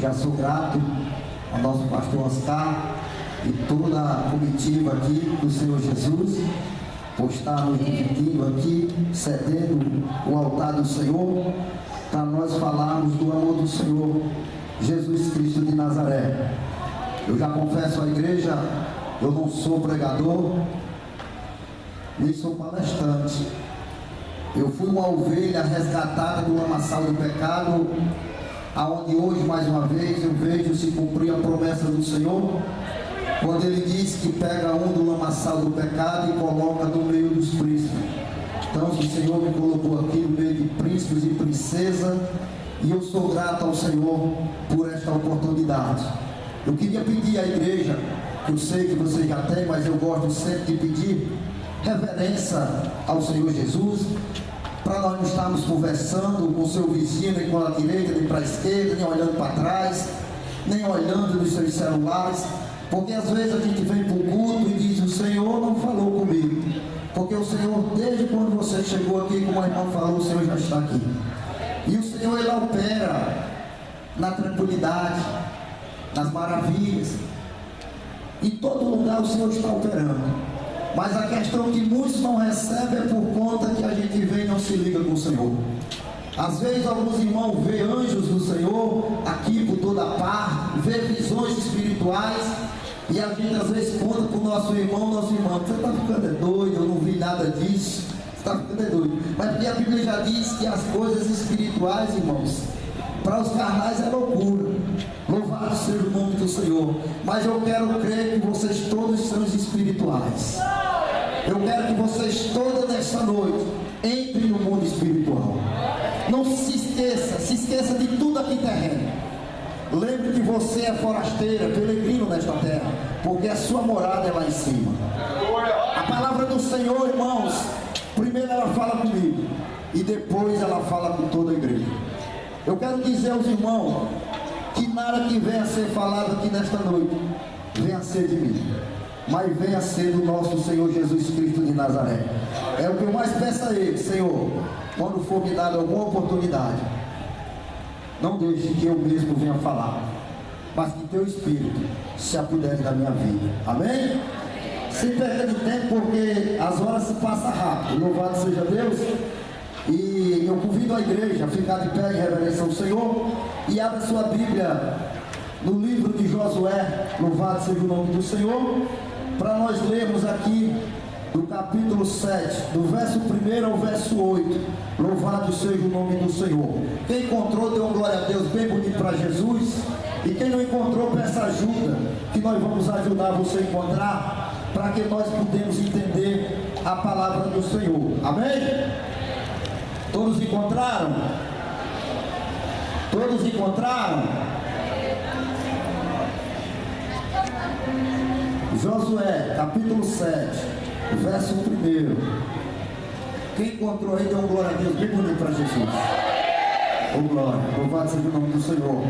Já sou grato ao nosso pastor Oscar e toda a comitiva aqui do Senhor Jesus por estar nos dividindo aqui, cedendo o altar do Senhor, para nós falarmos do amor do Senhor Jesus Cristo de Nazaré. Eu já confesso à igreja, eu não sou pregador, nem sou palestrante. Eu fui uma ovelha resgatada do lamaçal do pecado, aonde hoje, mais uma vez, eu vejo se cumprir a promessa do Senhor, quando Ele diz que pega um do lamaçal do pecado e coloca no meio dos príncipes. Então, o Senhor me colocou aqui no meio de príncipes e princesa, e eu sou grato ao Senhor por esta oportunidade. Eu queria pedir à igreja, que eu sei que você já tem, mas eu gosto sempre de pedir reverência ao Senhor Jesus, para nós não estarmos conversando com o seu vizinho, nem com a direita, nem para a esquerda, nem olhando para trás, nem olhando nos seus celulares, porque às vezes a gente vem para o culto e diz: o Senhor não falou comigo, porque o Senhor, desde quando você chegou aqui, como a irmã falou, o Senhor já está aqui, e o Senhor, Ele opera na tranquilidade, nas maravilhas, em todo lugar o Senhor está operando. Mas a questão que muitos não recebem é por conta que a gente vem e não se liga com o Senhor. Às vezes alguns irmãos vê anjos do Senhor aqui por toda parte, vê visões espirituais, e a gente às vezes conta para o nosso irmão, você está ficando doido, eu não vi nada disso, você está ficando doido. Mas porque a Bíblia já diz que as coisas espirituais, irmãos, para os carnais é loucura. Louvado seja o nome do Senhor. Mas eu quero crer que vocês todos são espirituais. Eu quero que vocês todas nessa noite entrem no mundo espiritual. Não se esqueça de tudo aqui terreno. Lembre que você é forasteira, peregrino nesta terra, porque a sua morada é lá em cima. A palavra do Senhor, irmãos, primeiro ela fala comigo e depois ela fala com toda a igreja. Eu quero dizer aos irmãos que nada que venha a ser falado aqui nesta noite venha a ser de mim, mas venha a ser do nosso Senhor Jesus Cristo de Nazaré. É o que eu mais peço a Ele: Senhor, quando for me dado alguma oportunidade, não deixe que eu mesmo venha falar, mas que Teu Espírito se apodere da minha vida. Amém? Sem perda de tempo, porque as horas se passam rápido. Louvado seja Deus. E eu convido a igreja a ficar de pé em reverência ao Senhor e abra sua Bíblia no livro de Josué, louvado seja o nome do Senhor, para nós lermos aqui do capítulo 7, do verso 1 ao verso 8, louvado seja o nome do Senhor. Quem encontrou, dê uma glória a Deus bem bonito para Jesus, e quem não encontrou, peça ajuda, que nós vamos ajudar você a encontrar, para que nós podemos entender a palavra do Senhor. Amém? Todos encontraram? Todos encontraram? Josué, capítulo 7, verso 1. Quem encontrou aí, dê uma glória a Deus bem bonito para Jesus. Oh glória, louvado seja o nome do Senhor.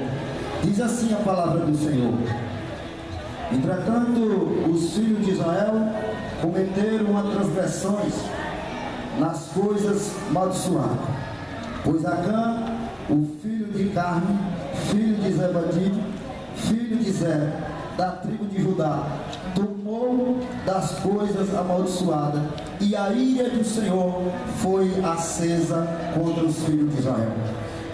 Diz assim a palavra do Senhor: entretanto, os filhos de Israel cometeram uma transgressões nas coisas amaldiçoadas, pois Acã, o filho de Carme, filho de Zebadi, filho de Zé, da tribo de Judá, tomou das coisas amaldiçoadas, e a ira do Senhor foi acesa contra os filhos de Israel.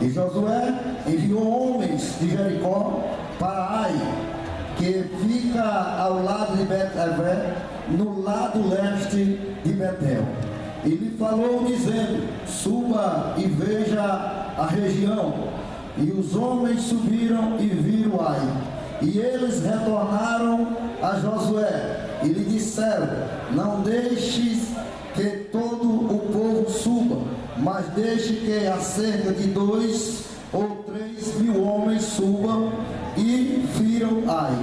E Josué enviou homens de Jericó para Ai, que fica ao lado de Bet-Avé, no lado leste de Betel. E lhe falou dizendo: suba e veja a região. E os homens subiram e viram Ai. E eles retornaram a Josué e lhe disseram: não deixes que todo o povo suba, mas deixe que a cerca de 2 ou 3 mil homens subam e firam Ai.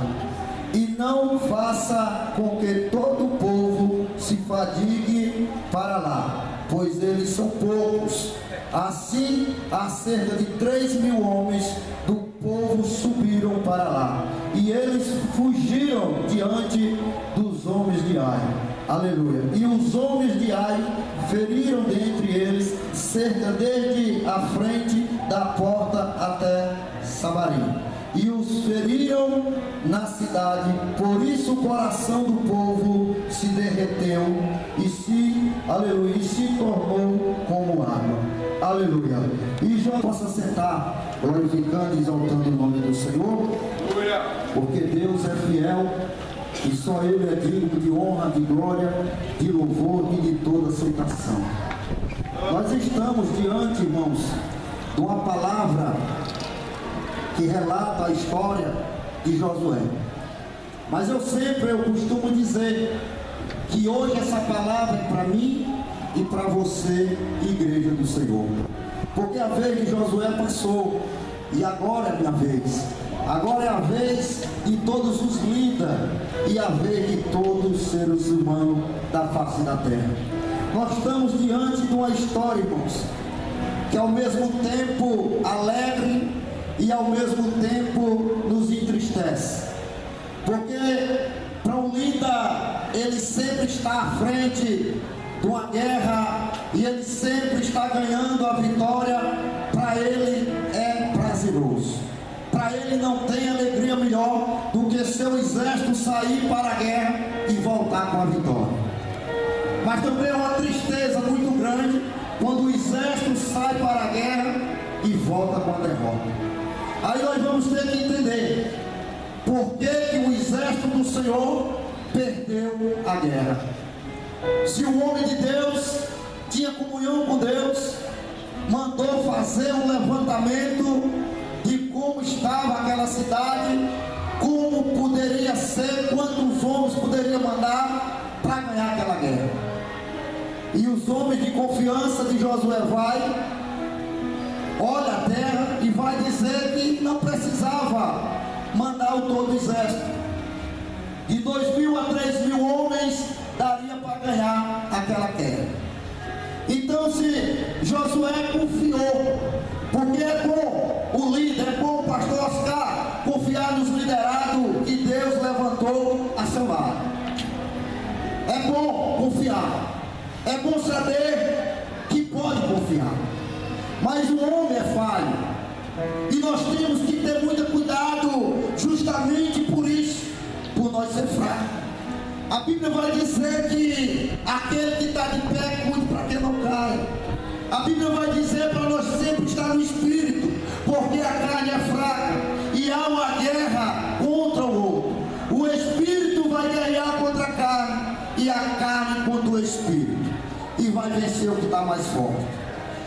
E não faça com que todo o povo se fadigue para lá, pois eles são poucos. Assim, a cerca de 3 mil homens do povo subiram para lá, e eles fugiram diante dos homens de Ai. Aleluia. E os homens de Ai feriram dentre eles cerca desde a frente da porta até Samarim. e os feriram na cidade. Por isso o coração do povo se derreteu e se tornou como água. Aleluia. E já possa sentar, glorificando e exaltando o nome do Senhor, porque Deus é fiel e só Ele é digno de honra, de glória, de louvor e de toda aceitação. Nós estamos diante, irmãos, de uma palavra que relata a história de Josué. Mas eu costumo dizer que hoje essa palavra é para mim e para você, igreja do Senhor. Porque a vez de Josué passou e agora é a minha vez. Agora é a vez de todos os líderes e a vez de todos os seres humanos da face da terra. Nós estamos diante de uma história, irmãos, que ao mesmo tempo alegre e ao mesmo tempo nos entristece. Porque para um líder, ele sempre está à frente de uma guerra e ele sempre está ganhando a vitória. Para ele é prazeroso. Para ele não tem alegria melhor do que seu exército sair para a guerra e voltar com a vitória. Mas também é uma tristeza muito grande quando o exército sai para a guerra e volta com a derrota. Aí nós vamos ter que entender por que o exército do Senhor perdeu a guerra. Se o homem de Deus tinha comunhão com Deus, mandou fazer um levantamento de como estava aquela cidade, como poderia ser, quantos homens poderia mandar para ganhar aquela guerra. E os homens de confiança de Josué olha a terra e vai dizer que não precisava mandar o todo o exército. De 2.000 a 3.000 homens daria para ganhar aquela guerra. Então, se Josué confiou, porque é bom o líder, é bom o pastor Oscar confiar nos liderados que Deus levantou a seu lado. É bom confiar, é bom saber que pode confiar. Mas o homem é falho e nós temos que ter muito cuidado, justamente por isso, por nós ser fracos. A Bíblia vai dizer que aquele que está de pé, cuide para que não caia. A Bíblia vai dizer para nós sempre estar no Espírito, porque a carne é fraca e há uma guerra contra o outro. O Espírito vai guerrear contra a carne e a carne contra o Espírito, e vai vencer o que está mais forte.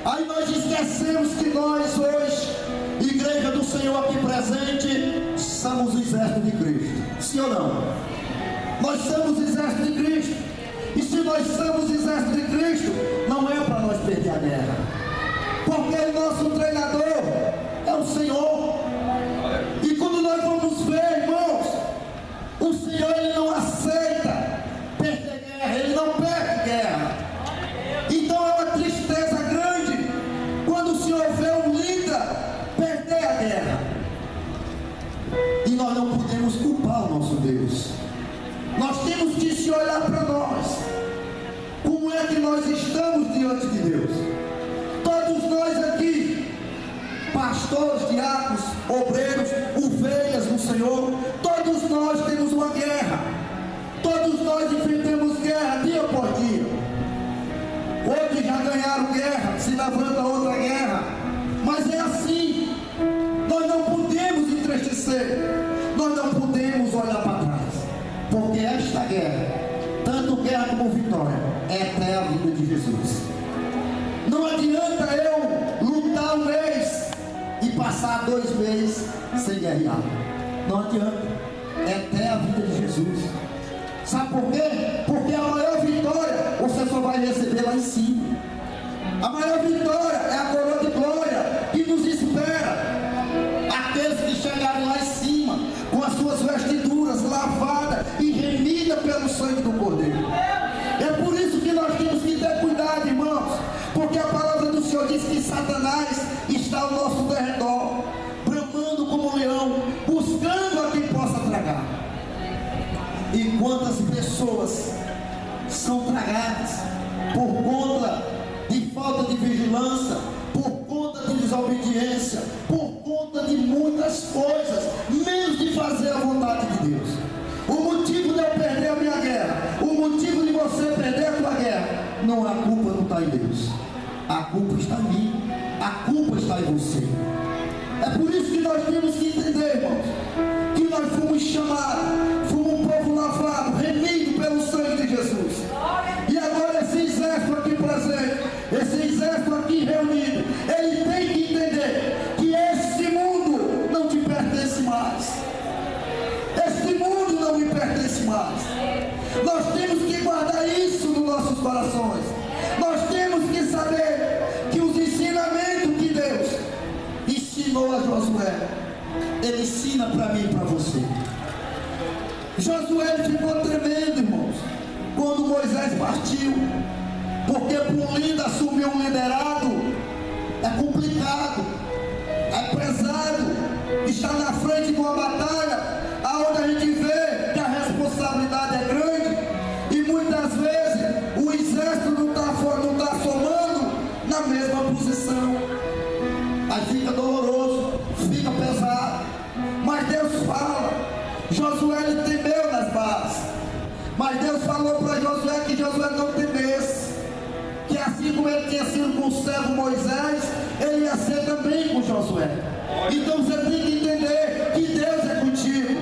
Aí nós esquecemos que nós hoje, igreja do Senhor aqui presente, somos o exército de Cristo. Sim ou não? Nós somos o exército de Cristo. E se nós somos o exército de Cristo, não é para nós perder a guerra. Porque o nosso treinador é o Senhor. E quando nós vamos ver, irmãos, o Senhor, Ele não aceita perder guerra. Ele não perde guerra. Então é uma tristeza grande quando o Senhor vê um líder perder a guerra. E nós não podemos culpar o nosso Deus. Nós temos que se olhar para nós. Como é que nós estamos diante de Deus? Todos nós aqui, pastores, diáconos, obreiros, ovelhas do Senhor, todos nós temos uma guerra. Todos nós enfrentamos guerra dia após dia. Outros já ganharam guerra, se levanta outra guerra. Mas é assim. Nós não podemos entristecer. Nós não podemos olhar para trás. Porque esta guerra, tanto guerra como vitória, é até a vinda de Jesus. Não adianta eu lutar um mês e passar 2 meses sem guerrear. Não adianta. É até a vinda de Jesus. Sabe por quê? Porque a maior vitória você só vai receber lá em cima. A maior vitória é a coroa de glória que nos espera. Aqueles que chegarem lá em cima com as suas vestiduras lavadas e remidas pelo sangue do Cordeiro. É por isso que nós temos que ter cuidado, irmãos, porque a palavra do Senhor diz que Satanás está ao nosso derredor, bramando como um leão, buscando a quem possa tragar. E quantas pessoas são tragadas por conta de falta de vigilância, por conta de desobediência, por conta de muitas coisas, menos de fazer a vontade de Deus. O motivo de eu perder a minha guerra, o motivo de você perder a tua guerra, não, a culpa não está em Deus, a culpa está em mim, a culpa está em você. É por isso que nós temos que entender, irmãos, que nós fomos chamados, fomos um povo lavado, remido pelo sangue de Jesus. E agora esse exército aqui presente, esse exército aqui reunido, ele tem que entender que esse mundo não te pertence mais. Este mundo não me pertence mais. Nós temos que guardar isso nos nossos corações. Nós temos que saber que os ensinamentos que Deus ensinou a Josué, Ele ensina para mim e para você. Josué ficou tremendo, irmãos, quando Moisés partiu, porque para um líder assumir um liderado é complicado, é pesado, está na frente de uma batalha aonde a gente vê que a responsabilidade é grande e muitas vezes o exército não está somando na mesma posição, aí fica doloroso, fica pesado. Mas Deus fala, Josué ele temeu nas bases, mas Deus falou para Josué que Josué não temesse, que assim como ele tinha sido com o servo Moisés, ele ia ser também com Josué. Então você tem que entender que Deus é contigo.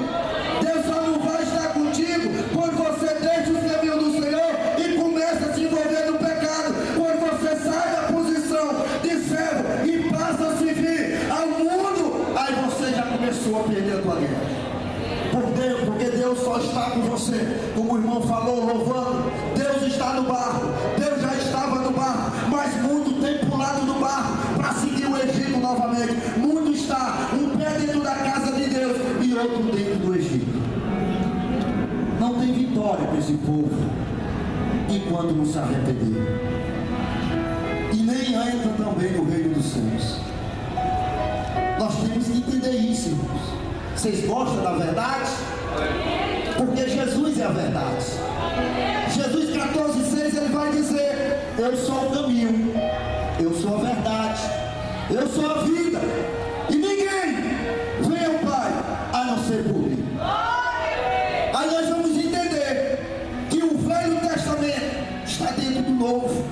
Deus só não vai estar contigo quando você deixa os caminhos do Senhor e começa a se envolver no pecado. Quando você sai da posição de servo e passa a servir ao mundo, aí você já começou a perder a tua guerra. Porque Deus só está com você, como o irmão falou, louvando. Deus está no barco, Deus já estava no barco, mas muito tem pulado do barco para seguir o Egito novamente. Muito está, um pé dentro da casa de Deus e outro dentro do Egito. Não tem vitória para esse povo enquanto não se arrepender, e nem entra também no reino dos céus. Nós temos que entender isso, irmãos. Vocês gostam da verdade? Porque Jesus é a verdade. Jesus 14,6 ele vai dizer: eu sou o caminho, eu sou a verdade, eu sou a vida, e ninguém vem ao Pai a não ser por mim. Aí nós vamos entender que o Velho Testamento está dentro do Novo.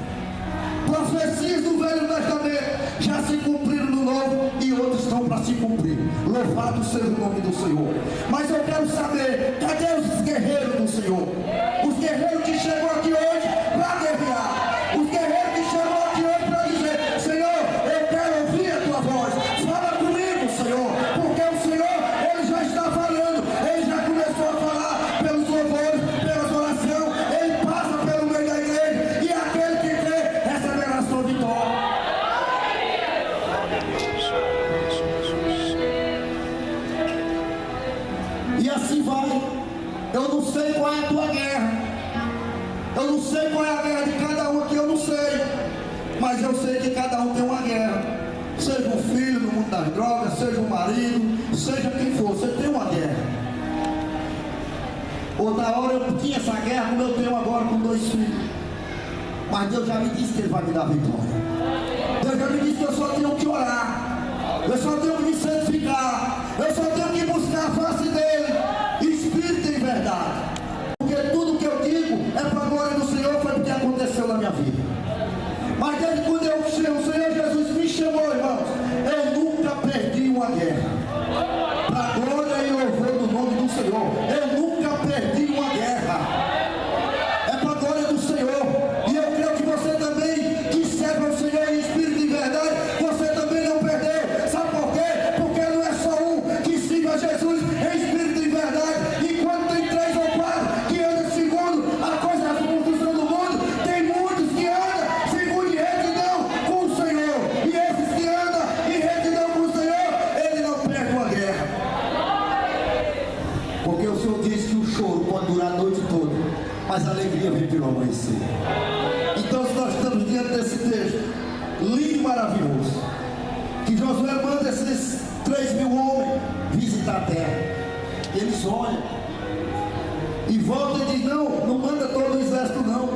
Profecias do Velho Testamento já se cumpriram no Novo e outros estão para se cumprir. Louvado seja o nome do Senhor. Mas eu quero saber, cadê os guerreiros do Senhor? Os guerreiros que chegam aqui hoje para guerrear. Os guerreiros que chegam aqui hoje para dizer: Senhor, eu quero ouvir a tua voz. Fala comigo, Senhor. Porque o Senhor, Ele já está falando. Ele já começou a falar pelos louvores, pelas orações. Ele passa pelo meio da igreja. E aquele que crê receberá a sua vitória. E assim vai. Eu não sei qual é a tua guerra. Eu não sei qual é a guerra de cada um aqui, eu não sei. Mas eu sei que cada um tem uma guerra. Seja um filho no mundo das drogas, seja um marido, seja quem for, você tem uma guerra. Outra hora eu tinha essa guerra como eu tenho agora com 2 filhos. Mas Deus já me disse que Ele vai me dar vitória. Deus já me disse que eu só tenho que orar. Eu só tenho que me santificar. Eu só tenho que buscar a face dEle, Espírito em verdade. Porque tudo que eu digo é para a glória do Senhor, foi porque aconteceu na minha vida. Mas desde quando o Senhor Jesus me chamou, irmãos, eu nunca perdi uma guerra. Para a glória e louvor do nome do Senhor, eu nunca perdi uma guerra. É para a glória do Senhor. E eu creio que você também, que serve ao Senhor em espírito de verdade, você também não perdeu. Sabe por quê? Porque não é só um que siga a Jesus em espírito de verdade. Enquanto tem 3 ou 4 que andam segundo a coisa da construção do mundo, tem muitos que andam segundo em retidão com o Senhor. E esses que andam em retidão com o Senhor, ele não perde uma guerra. Porque o Senhor disse que o choro pode durar a noite toda, mas a alegria vem pelo amanhecer. Então, se nós estamos diante desse texto lindo e maravilhoso, que Josué manda esses 3.000 homens visitar a terra, eles olham e voltam e dizem: não manda todo o exército não,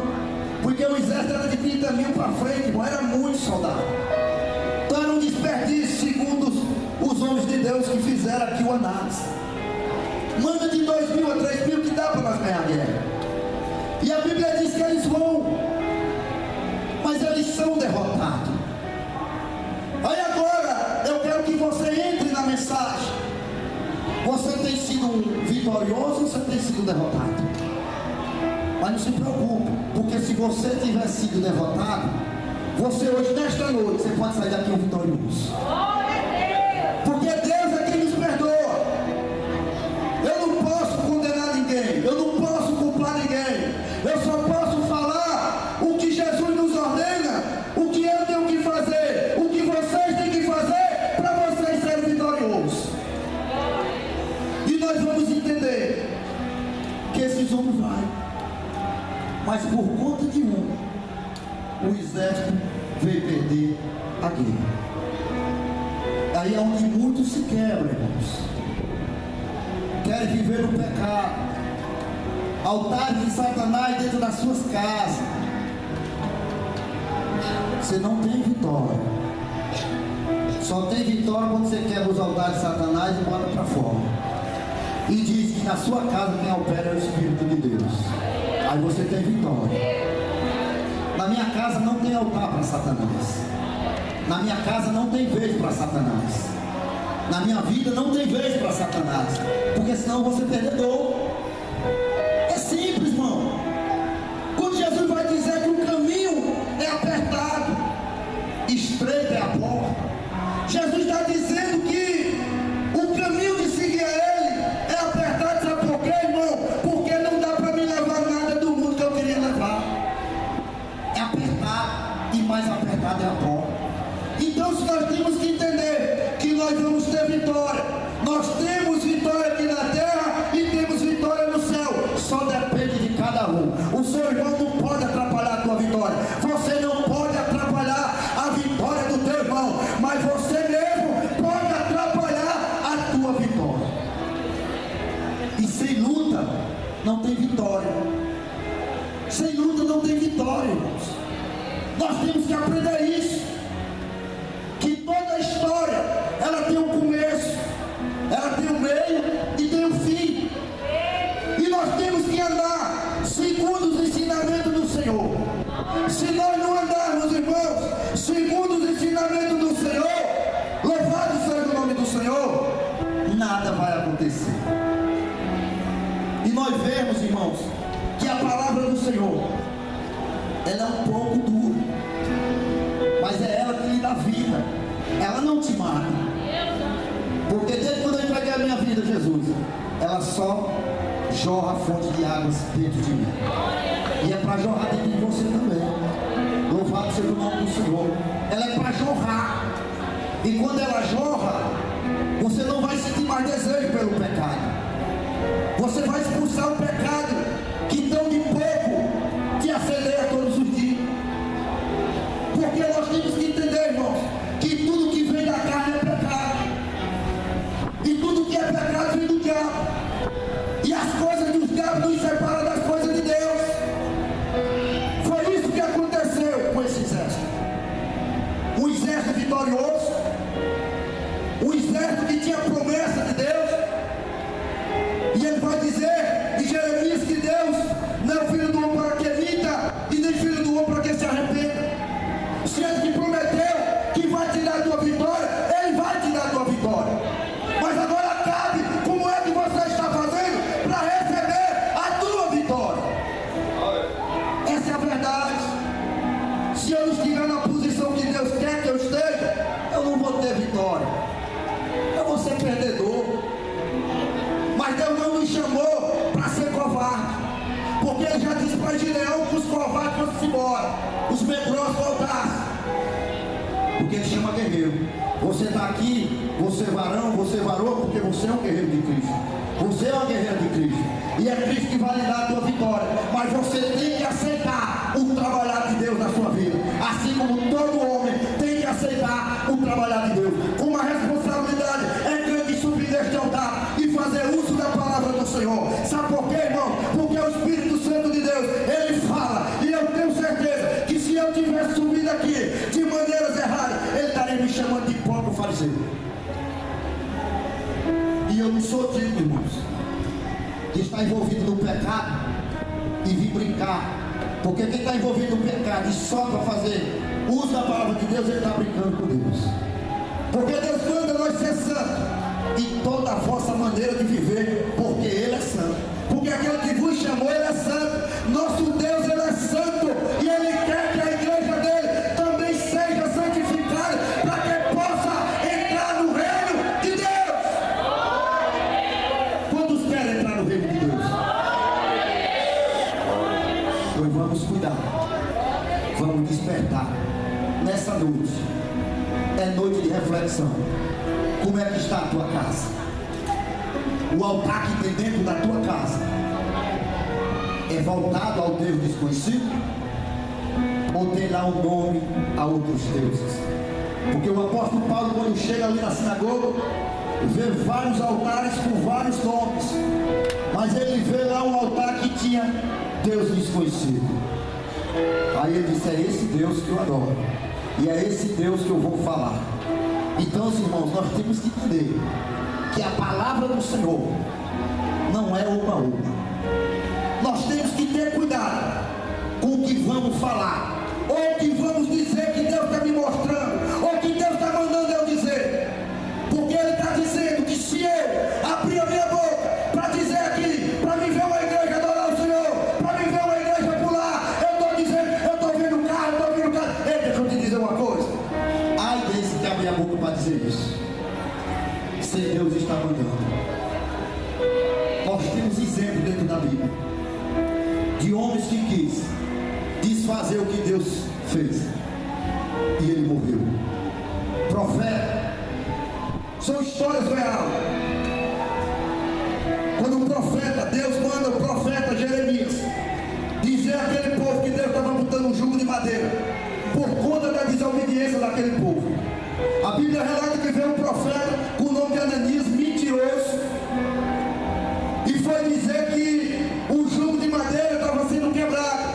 porque o exército era de 30.000 para frente, irmão, era muito soldado. Então era um desperdício, segundo os homens de Deus. Deus que fizeram aqui o análise. Manda de 2.000 a 3.000 que dá para nós ganhar a guerra. E a Bíblia diz que eles vão, mas eles são derrotados. Aí agora eu quero que você entre na mensagem. Você tem sido vitorioso ou você tem sido derrotado? Mas não se preocupe, porque se você tiver sido derrotado, você hoje, nesta noite, você pode sair daqui um vitorioso. Porque Deus é quem nos perdoa. Eu não posso condenar ninguém, eu não posso culpar ninguém. Eu só posso falar o que Jesus nos ordena, o que eu tenho que fazer, o que vocês têm que fazer para vocês serem vitoriosos. E nós vamos entender que esses homens vão, mas por conta de o exército veio perder a guerra. Aí é onde muitos se quebram, irmãos. Querem viver no pecado, altares de Satanás dentro das suas casas. Você não tem vitória. Só tem vitória quando você quebra os altares de Satanás e bota para fora. E diz que na sua casa quem opera é o Espírito de Deus. Aí você tem vitória. Na minha casa não tem altar para Satanás. Na minha casa não tem vez para Satanás. Na minha vida não tem vez para Satanás. Porque senão eu vou ser perdedor. É simples, irmão. Quando Jesus vai dizer que o caminho é apertado, estreita é a porta, Jesus está dizendo que o caminho de seguir a Ele é apertado. Sabe por quê, irmão? Porque não dá para me levar nada do mundo que eu queria levar. É apertado, e mais apertado é a porta. Então, se nós temos que entender que nós vamos ter vitória, nós temos vitória aqui na terra e temos vitória no céu. Só depende de cada um. O seu irmão não pode atrapalhar a tua vitória. Você não pode atrapalhar a vitória do teu irmão, mas você mesmo pode atrapalhar a tua vitória. E sem luta não tem vitória. Sem luta não tem vitória, irmãos. Nós temos que aprender isso. Que toda a história, ela tem um começo, ela tem um meio e tem um fim. E nós temos que andar segundo os ensinamentos do Senhor. Se nós não andarmos, irmãos, segundo os ensinamentos do Senhor, louvado seja o nome do Senhor, nada vai acontecer. E nós vemos, irmãos, que a palavra do Senhor, ela é um pouco dura, mas é ela que lhe dá vida. Ela não te mata. Porque desde quando eu entreguei a minha vida a Jesus, ela só jorra a fonte de águas dentro de mim. E é para jorrar dentro de você também. Louvado seja o nome do Senhor. Ela é para jorrar. E quando ela jorra, você não vai sentir mais desejo pelo pecado. Você vai expulsar o pecado que tão de pouco te assedeia todos os dias. Porque nós temos que entender, irmãos, que tudo que vem da carne é pecado. E tudo que é pecado vem do diabo. E as coisas dos diabos nos separam das coisas de Deus. Foi isso que aconteceu com esse exército. Um exército vitorioso, um exército que tinha promessa de Deus. E ele vai dizer em Jeremias que Deus não é o filho do homem para que minta, e nem filho do homem para que se arrependa. Se ele te prometeu que vai te dar a tua vitória, ele vai te dar a tua vitória. Mas agora cabe como é que você está fazendo para receber a tua vitória. Essa é a verdade. Se eu não estiver na posição que Deus quer que eu esteja, eu não vou ter vitória. Eu vou ser perdedor. Mas Deus não nos chamou para ser covarde. Porque ele já disse para Gideão que os covardes fossem embora, os medrosos voltassem. Porque ele chama guerreiro. Você está aqui, você varão, você varou, porque você é um guerreiro de Cristo. Você é uma guerreira de Cristo. E é Cristo que vai lhe dar a tua vitória. Mas você tem que aceitar o trabalhar de Deus na sua vida. Assim como todo homem tem que aceitar o trabalhar de Deus. Com uma responsabilidade é grande subir deste altar e fazer uso da palavra do Senhor. Sabe por quê, irmão? Porque o Espírito Santo de Deus, ele fala. E eu tenho certeza que se eu tivesse subido aqui de maneiras erradas, ele estaria me chamando de hipócrita fariseu. E eu não sou digno, irmãos, de estar envolvido no pecado e vir brincar. Porque quem está envolvido no pecado e só para fazer uso da palavra de Deus, ele está brincando com Deus. Porque Deus manda nós ser santos em toda a vossa maneira de viver, porque Ele é santo. Porque aquele que vos chamou, Ele é santo. Nosso Deus, Ele é santo, e Ele quer que a igreja dele também seja santificada, para que possa entrar no reino de Deus. Quantos querem entrar no reino de Deus? Pois vamos cuidar, vamos despertar nessa noite. É noite de reflexão. Como é que está a tua casa? O altar que tem dentro da tua casa é voltado ao Deus desconhecido? Ou tem lá um nome a outros deuses? Porque o apóstolo Paulo, quando chega ali na sinagoga, vê vários altares com vários nomes, mas ele vê lá um altar que tinha Deus desconhecido. Aí ele disse: é esse Deus que eu adoro, e é esse Deus que eu vou falar. Então, irmãos, nós temos que entender que a palavra do Senhor não é uma. Nós temos que ter cuidado com o que vamos falar, ou o que vamos dizer que Deus está me mostrando, ou que Deus está mandando eu dizer. Porque Ele está dizendo que se eu abrir a minha boca para dizer aqui, para me ver uma igreja adorar o Senhor, para me ver uma igreja pular, eu estou dizendo, eu estou vendo o carro, estou vendo o carro. Ei, deixa eu te dizer uma coisa. Ai desse que abrir a boca para dizer isso, sem Deus está mandando. Nós temos exemplo dentro da Bíblia de homens que quis desfazer o que Deus fez, e ele morreu. Profeta, são histórias reais. Quando o profeta, Deus manda o profeta Jeremias dizer àquele povo que Deus estava botando um jugo de madeira por conta da desobediência daquele povo. A Bíblia relata que veio um profeta com o nome de Ananias, mentiroso, e foi dizer que o jugo de madeira estava sendo quebrado.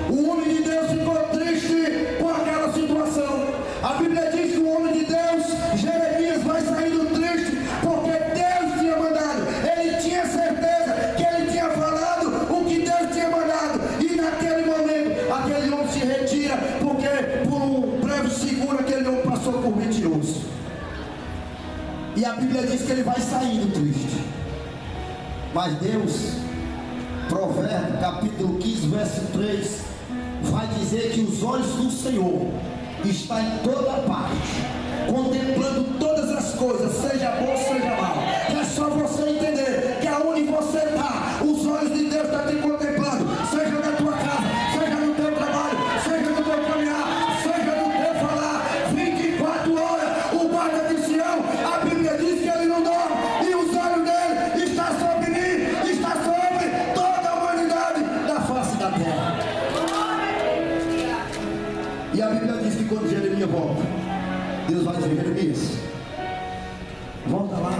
O homem de Deus ficou triste com aquela situação. A Bíblia diz que o homem de Deus, Jeremias, vai saindo triste porque Deus tinha mandado. Ele tinha certeza que ele tinha falado o que Deus tinha mandado, e naquele momento aquele homem se retira, porque por um breve segundo aquele homem passou por mentiroso. E a Bíblia diz que ele vai saindo triste. Mas Deus, Provérbios capítulo 15 verso 3, vai dizer que os olhos do Senhor estão em toda parte, contemplando todas as coisas, seja bom, seja mal. É só você entender que aonde você está, os olhos de Deus estão te contemplando, seja na tua casa, seja no teu trabalho, seja no teu caminhar, seja no teu falar, 24 horas, o guarda de Sião, a Bíblia diz que ele não dorme, e os olhos dele estão sobre mim, está sobre toda a humanidade da face da terra. E a Bíblia diz que quando Jeremias volta, Deus vai dizer: Jeremias, volta lá,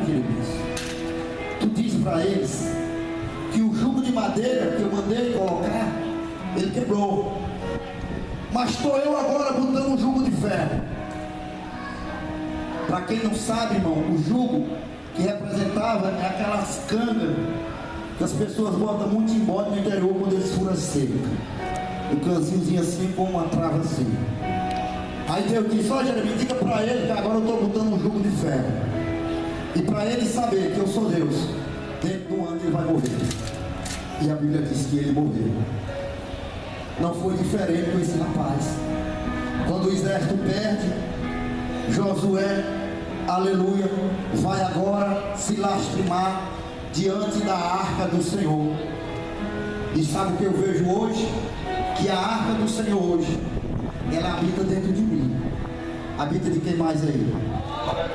Jeremias. Tu diz para eles que o jugo de madeira que eu mandei colocar, ele quebrou, mas estou eu agora botando um jugo de ferro. Para quem não sabe, irmão, o jugo que representava é aquelas cangas que as pessoas botam muito embora no interior quando eles furam seca. O canzinhozinho assim com uma trava assim. Aí Deus disse: ó Jeremias, diga para ele que agora eu estou botando um jugo de ferro, e para ele saber que eu sou Deus, dentro de um ano ele vai morrer. E a Bíblia diz que ele morreu. Não foi diferente com esse rapaz. Quando o exército perde, Josué, aleluia, vai agora se lastimar diante da arca do Senhor. E sabe o que eu vejo hoje? Que a arca do Senhor hoje, ela habita dentro de mim. Habita de quem mais aí?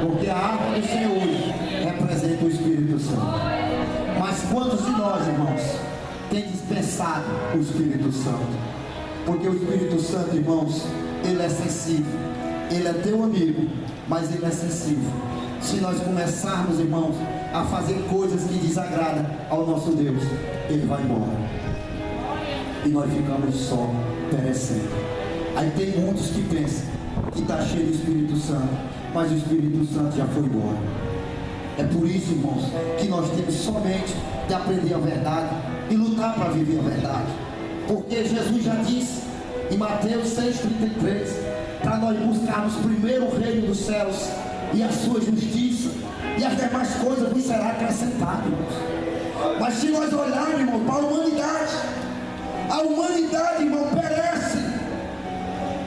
Porque a arca do Senhor hoje representa o Espírito Santo. Mas quantos de nós, irmãos, tem dispensado o Espírito Santo? Porque o Espírito Santo, irmãos, ele é sensível. Ele é teu amigo, mas ele é sensível. Se nós começarmos, irmãos, a fazer coisas que desagradam ao nosso Deus, ele vai embora. E nós ficamos só perecendo. Aí tem muitos que pensam que está cheio do Espírito Santo, mas o Espírito Santo já foi embora. É por isso, irmãos, que nós temos somente de aprender a verdade e lutar para viver a verdade. Porque Jesus já disse em Mateus 6,33, para nós buscarmos primeiro o reino dos céus e a sua justiça, e as demais coisas nos serão acrescentadas, irmãos. Mas se nós olharmos, irmão, para a humanidade, irmão, perece.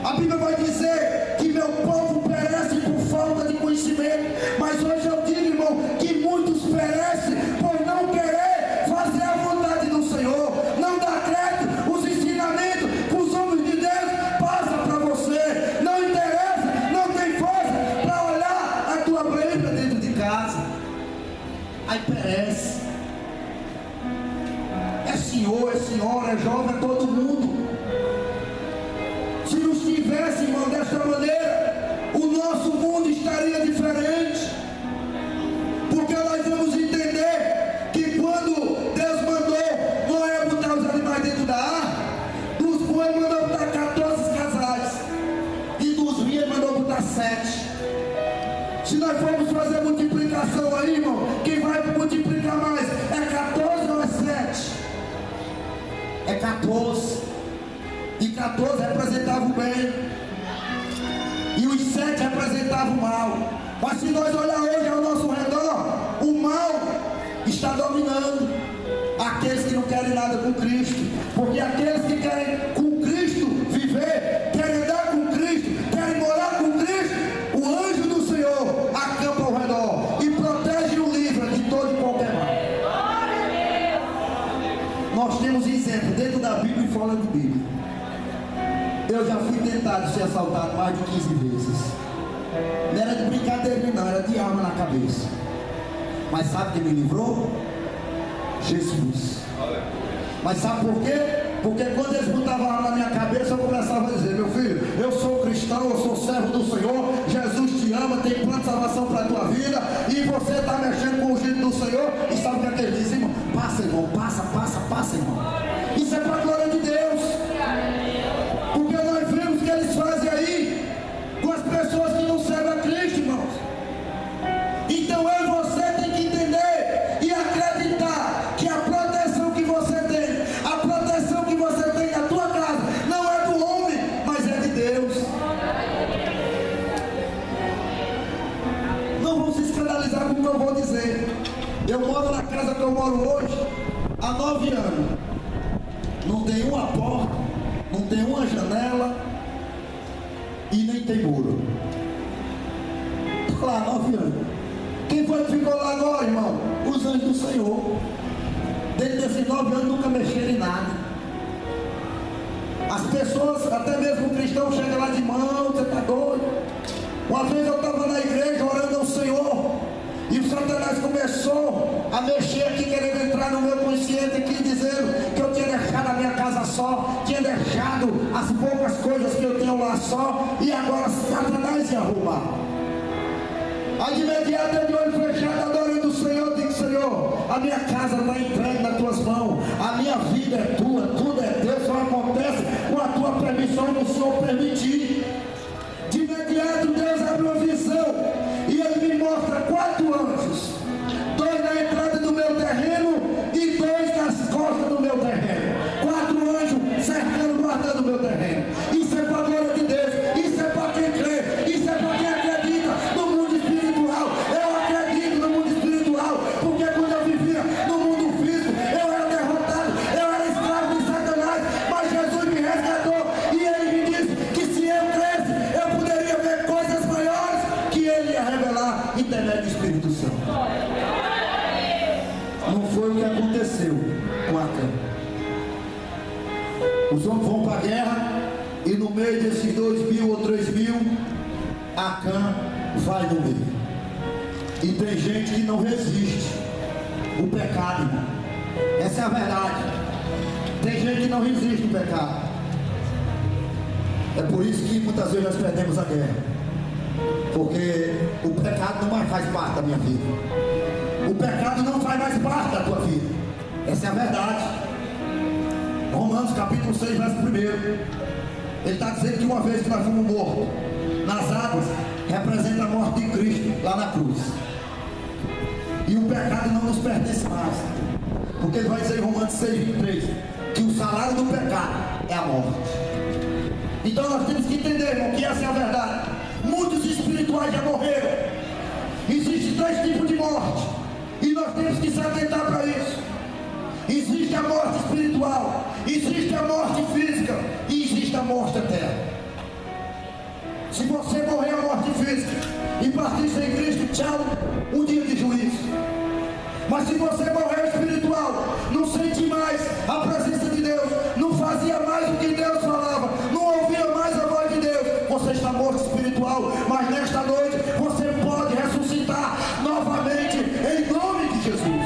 A Bíblia vai dizer que meu povo perece por falta de conhecimento. Mas hoje eu digo, irmão, que muitos perecem por não querer fazer a vontade do Senhor, não dar crédito. Os ensinamentos que os homens de Deus passam para você não interessa, não tem força para olhar a tua brecha dentro de casa. Aí perece. É senhor, é senhora, é jovem, é todo mundo. Se não estivesse, irmão, desta maneira, o nosso mundo estaria diferente. Porque nós vamos entender que quando Deus mandou Noé botar os animais dentro da arca, dos bois ele mandou botar 14 casais, e dos vinhos ele mandou botar 7. Se nós formos fazer multiplicação aí, irmão, quem vai multiplicar mais? É 14 ou é 7? É 14. E 14 representava o bem, e os 7 representavam o mal. Mas se nós olharmos hoje ao nosso redor, o mal está dominando aqueles que não querem nada com Cristo. Porque aqueles que querem com Cristo viver, querem andar com Cristo, querem morar com Cristo, o anjo do Senhor acampa ao redor e protege e o livra de todo e qualquer mal. Nós temos exemplo dentro da Bíblia e fora de Bíblia. Eu já fui tentado ser assaltado mais de 15 vezes. Não era de brincadeira não, era de arma na cabeça. Mas sabe quem me livrou? Jesus. Mas sabe por quê? Porque quando eles botavam a arma na minha cabeça, eu começava a dizer: meu filho, eu sou cristão, eu sou servo do Senhor, Jesus te ama, tem plano de salvação para a tua vida, e você está mexendo com o Espírito do Senhor. E sabe o que é que eles dizem, irmão? Passa, irmão, passa, irmão. Isso é para a glória de Deus. Porque nós vemos o que eles fazem aí com as pessoas que não servem a Cristo, irmãos. Então eu e você tem que entender e acreditar que a proteção que você tem, a proteção que você tem na tua casa, não é do homem, mas é de Deus. Não vão se escandalizar com o que eu vou dizer. Eu moro na casa que eu moro hoje há 9 anos. Não tem uma porta, não tem uma janela e nem tem muro. Está lá 9 anos. Quem foi que ficou lá agora, irmão? Os anjos do Senhor. Dentro desses 9 anos nunca mexeram em nada. As pessoas, até mesmo o cristão, chega lá de mão, você está doido. Uma vez eu estava na igreja orando ao Senhor, e o Satanás começou a mexer aqui, querendo entrar no meu consciente aqui, dizendo que eu tinha deixado a minha casa só, tinha deixado as poucas coisas que eu tinha lá só, e agora Satanás ia roubar. Aí de imediato eu de olho fechado, adorando o Senhor, eu digo: Senhor, a minha casa está entregue nas tuas mãos, a minha vida é tua, tudo é teu, só acontece com a tua permissão e o Senhor permitir. De imediato Deus abre uma visão e Ele me mostra 4 anjos, 2 na entrada do meu terreno e 2 nas costas do meu terreno. 4 anjos cercando, guardando o meu terreno. Isso é para a glória de Deus, isso é para quem crê, isso é para quem acredita no mundo espiritual. Eu acredito no mundo espiritual, porque quando eu vivia no mundo físico, eu era derrotado, eu era escravo de Satanás, mas Jesus me resgatou e Ele me disse que se eu cresce, eu poderia ver coisas maiores que Ele ia revelar intermédio do Espírito Santo. Não foi o que aconteceu com Acã. Os homens vão para a guerra e no meio desses 2.000 ou 3.000, Acã vai no meio. E tem gente que não resiste o pecado, irmão. Essa é a verdade. Tem gente que não resiste o pecado. É por isso que muitas vezes nós perdemos a guerra, porque o pecado não mais faz parte da minha vida. O pecado não faz mais parte da tua vida. Essa é a verdade. Romanos capítulo 6, verso 1. Ele está dizendo que uma vez que nós fomos mortos nas águas, representa a morte de Cristo lá na cruz. E o pecado não nos pertence mais. Porque ele vai dizer em Romanos 6:23 que o salário do pecado é a morte. Então nós temos que entender, irmão, que essa é a verdade. Muitos espirituais já morreram. Existem 3 tipos de morte. E nós temos que se atentar para isso. Existe a morte espiritual, existe a morte física e existe a morte eterna. Se você morrer a morte física e partir sem Cristo, tchau, um dia de juízo. Mas se você morrer espiritual, não sente mais a presença de Deus, não fazia mais o que Deus falava, não ouvia mais a voz de Deus, você está morto espiritual. Mas nesta noite você pode ressuscitar novamente em nome de Jesus.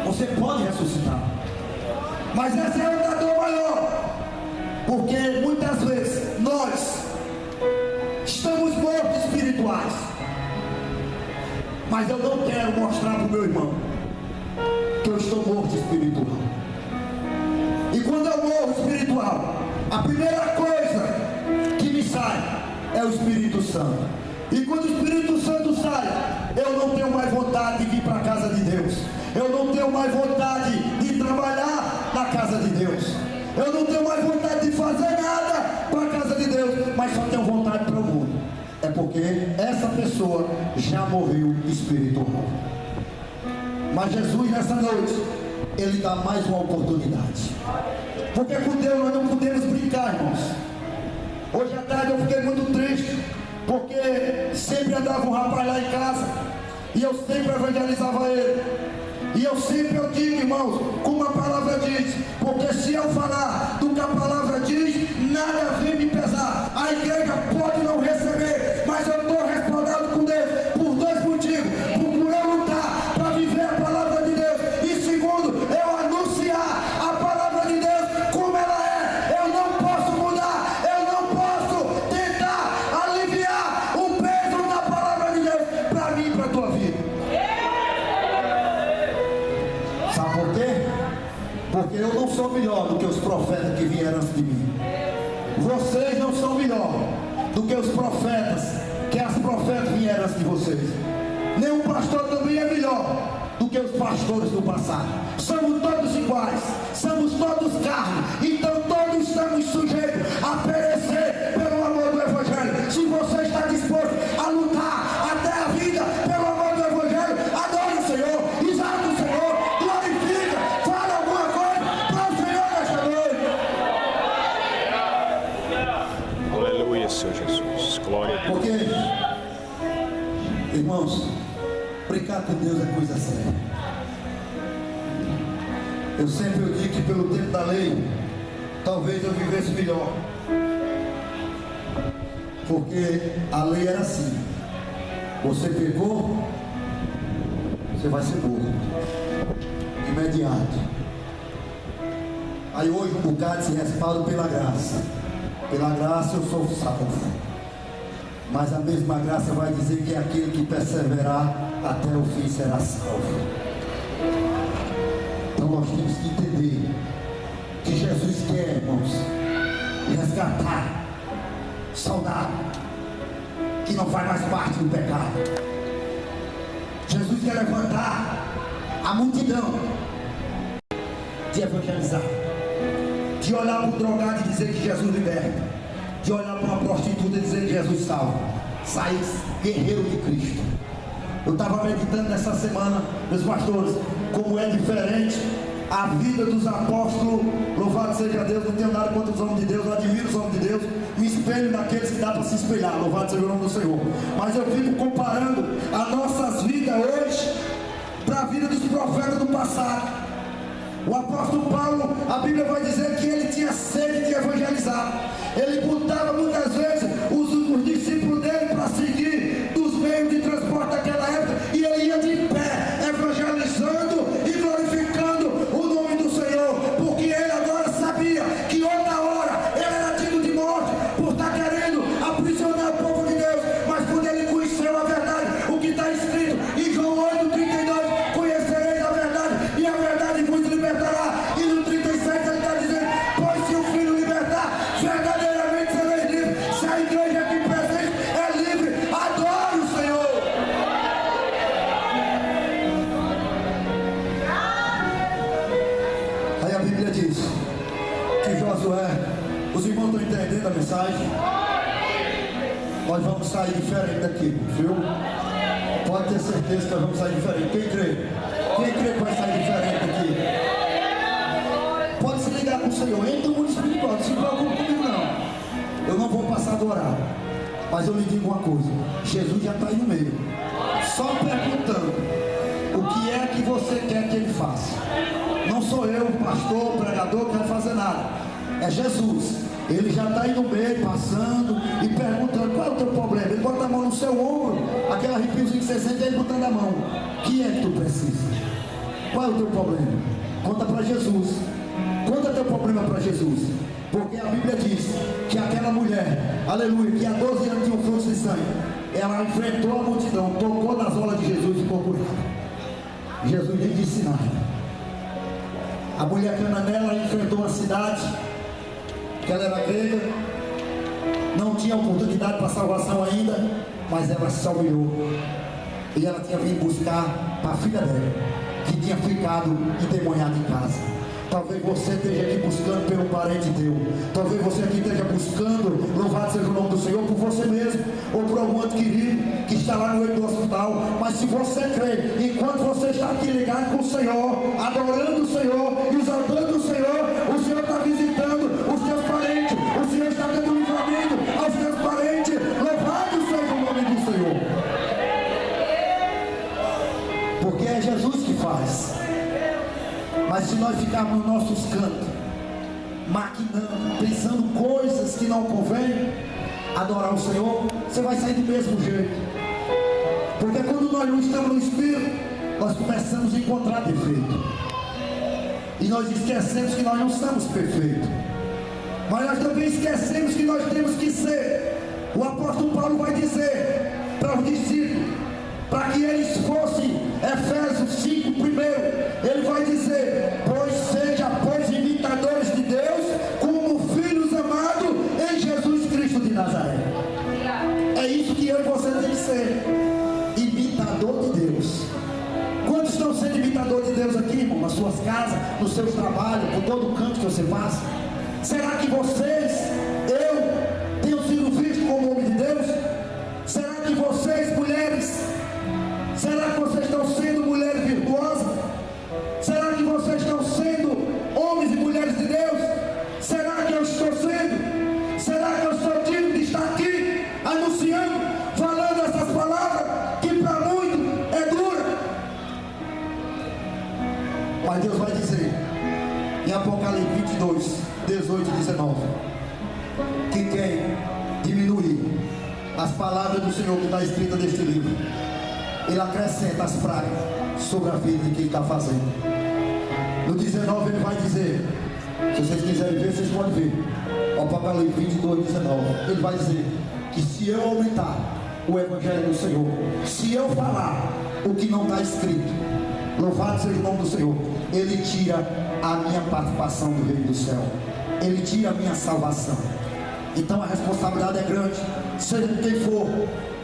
Você pode ressuscitar. Mas essa é a dor maior, porque muitas vezes nós estamos mortos espirituais. Mas eu não quero mostrar para o meu irmão que eu estou morto espiritual. E quando eu morro espiritual, a primeira coisa que me sai é o Espírito Santo. E quando o Espírito Santo sai, eu não tenho mais vontade de vir para a casa de Deus. Eu não tenho mais vontade de trabalhar na casa de Deus. Eu não tenho mais vontade de fazer nada para a casa de Deus, mas só tenho vontade para o mundo. É porque essa pessoa já morreu espiritual. Mas Jesus nessa noite, Ele dá mais uma oportunidade. Porque com Deus nós não podemos brincar, irmãos. Hoje à tarde eu fiquei muito triste, porque sempre andava um rapaz lá em casa, e eu sempre evangelizava ele. E eu digo, irmãos, como a palavra diz, porque se eu falar do que a palavra diz, nada vem me pesar. A igreja pode não receber, mas eu estou respaldado com Deus por 2 motivos: por eu lutar para viver a palavra de Deus, e segundo, eu anunciar a palavra de Deus como ela é. Eu não posso mudar, eu não posso tentar aliviar o peso da palavra de Deus para mim e para a tua vida. Sabe por quê? Porque eu não sou melhor do que os profetas que vieram antes de mim. Vocês não são melhor do que os profetas, que as profetas vieram antes de vocês. Nenhum pastor também é melhor do que os pastores do passado. Somos todos iguais, somos todos carne, então todos estamos sujeitos a perecer pelo amor do Evangelho. Se você está disposto a lutar até a vida pelo amor do Evangelho, adore o Senhor, exalte o Senhor, glorifica, fala alguma coisa para o Senhor nesta noite. Aleluia, Senhor Jesus, glória a Deus. Porque, irmãos, brincar com Deus é coisa séria. Eu sempre digo que pelo tempo da lei, talvez eu vivesse melhor. Porque a lei era assim: você pegou, você vai ser morto imediato. Aí hoje um bocado se respalda pela graça. Pela graça eu sou salvo. Mas a mesma graça vai dizer que aquele que perseverar até o fim será salvo. Então nós temos que entender que Jesus quer, irmãos, resgatar, saudar, que não faz mais parte do pecado. Jesus quer levantar a multidão de evangelizar, de olhar para o drogado e dizer que Jesus liberta, de olhar para uma prostituta e dizer que Jesus salva. Sai guerreiro de Cristo. Eu estava meditando nessa semana, meus pastores, como é diferente a vida dos apóstolos. Louvado seja Deus, não tenho nada contra os homens de Deus, eu admiro os homens de Deus, me espelho naqueles que dá para se espelhar, louvado seja o nome do Senhor. Mas eu fico comparando as nossas vidas hoje para a vida dos profetas do passado. O apóstolo Paulo, a Bíblia vai dizer que ele tinha sede de evangelizar. Ele botava muitas vezes os discípulos dele para seguir dos meios de transporte daquela época, e ele ia de pé, evangelizando e glorificando o nome do Senhor, porque ele agora sabia que outra hora ele era digno de morte por estar querendo aprisionar o povo de Deus. Mas quando ele conheceu a verdade, o que está escrito em João 8:32, conhecereis a verdade e a verdade vos libertará. E no 37 ele está dizendo: pois se o Filho libertar, verdadeiramente sereis livres. Se a igreja mensagem? Nós vamos sair diferente daqui, viu? Pode ter certeza que nós vamos sair diferente. Quem crê? Quem crê que vai sair diferente daqui? Pode se ligar com o Senhor. Entra no mundo espiritual, não se preocupe comigo não. Eu não vou passar do horário. Mas eu lhe digo uma coisa: Jesus já está aí no meio, só perguntando o que é que você quer que ele faça. Não sou eu, pastor, pregador, que vai fazer nada. É Jesus. Ele já está aí no meio, passando e perguntando: qual é o teu problema? Ele bota a mão no seu ombro, aquele arrepiozinho que você sente, ele botando a mão. O que é que tu precisa? Qual é o teu problema? Conta para Jesus. Conta teu problema para Jesus. Porque a Bíblia diz que aquela mulher, aleluia, que há 12 anos tinha um fluxo de sangue, ela enfrentou a multidão, tocou nas olas de Jesus e ficou curada. Jesus nem disse nada. A mulher cananela enfrentou a cidade, que ela era grega, não tinha oportunidade para salvação ainda, mas ela se humilhou. E ela tinha vindo buscar para a filha dela, que tinha ficado endemoniada em casa. Talvez você esteja aqui buscando pelo parente teu. Talvez você aqui esteja buscando, louvado seja o nome do Senhor, por você mesmo, ou por algum outro querido que está lá no meio do hospital. Mas se você crê, enquanto você está aqui ligado com o Senhor, adorando o Senhor, exaltando o Senhor está visitando os teus parentes, o Senhor está dando livramento aos teus parentes. Louvado seja o nome do Senhor, porque é Jesus que faz. Mas se nós ficarmos nos nossos cantos, maquinando, pensando coisas que não convém adorar o Senhor, você vai sair do mesmo jeito. Porque quando nós não estamos no Espírito, nós começamos a encontrar defeito. E nós esquecemos que nós não somos perfeitos. Mas nós também esquecemos que nós temos que ser. O apóstolo Paulo vai dizer para os discípulos, para que eles fossem, Efésios 5, primeiro, ele vai dizer: pois imitadores de Deus, como filhos amados em Jesus Cristo de Nazaré. É isso que eu e você tem que ser, imitador de Deus. Quantos estão sendo imitador de Deus aqui, irmão? Nas suas casas, nos seus trabalhos, por todo canto que você passa? Será que vocês, eu, tenho sido visto como homem de Deus? Será que vocês, mulheres, será que vocês estão sendo mulheres virtuosas? Será que vocês estão sendo homens e mulheres de Deus? Será que eu estou sendo? Será que eu sou digno de estar aqui anunciando, falando essas palavras que para muito é dura? Mas Deus vai dizer em Apocalipse 22, 18 e 19, que quem diminuir as palavras do Senhor que está escrita neste livro, ele acrescenta as pragas sobre a vida de quem está fazendo. No 19 ele vai dizer, se vocês quiserem ver, vocês podem ver, Apocalipse 22, 19, ele vai dizer que se eu aumentar o Evangelho do Senhor, se eu falar o que não está escrito, louvado seja o nome do Senhor, ele tira a minha participação no reino do céu, ele tira a minha salvação. Então a responsabilidade é grande, seja de quem for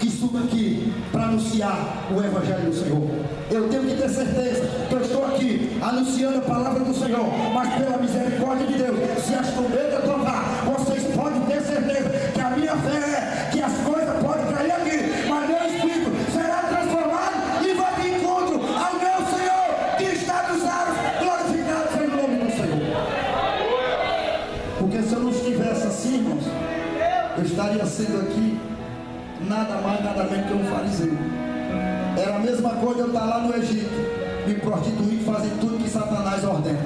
que estuda aqui para anunciar o Evangelho do Senhor. Eu tenho que ter certeza que eu estou aqui anunciando a palavra do Senhor, mas pela misericórdia de Deus, se as trombetas tocar, vocês podem ter certeza que a minha fé é que as coisas podem cair aqui, mas meu espírito será transformado e vai de encontro ao meu Senhor que está nos ares. Glorificado seja o nome do Senhor. Porque se eu não estivesse assim, irmãos, eu estaria sendo aqui nada mais, nada menos que um fariseu. Era a mesma coisa eu estar lá no Egito, me prostituindo, fazendo tudo que Satanás ordena.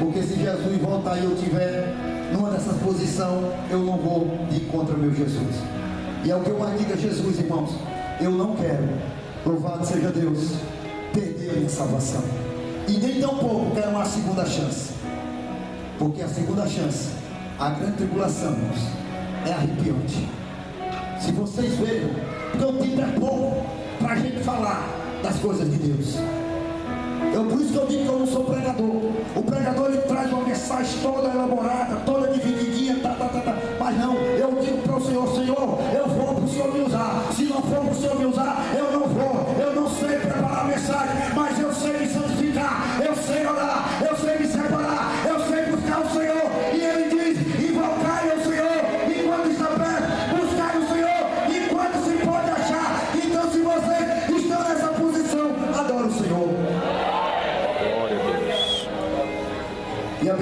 Porque se Jesus voltar e eu estiver numa dessas posições, eu não vou de encontro ao meu Jesus. E é o que eu mais digo a Jesus, irmãos: eu não quero, louvado seja Deus, perder a minha salvação. E nem tão pouco quero uma segunda chance. Porque a segunda chance, a grande tribulação, irmãos, é arrepiante. Se vocês verem, porque o tempo é pouco para a gente falar das coisas de Deus. Por isso que eu digo que eu não sou pregador. O pregador, ele traz uma mensagem toda elaborada, toda divididinha, mas não, eu digo para o Senhor: Senhor, eu vou para o Senhor me usar. Se não for para o Senhor me usar, eu não vou. Eu não sei preparar a mensagem, mas eu sei me santificar, eu sei orar, eu sei me separar, eu sei buscar o Senhor. E ele diz: invocai o Senhor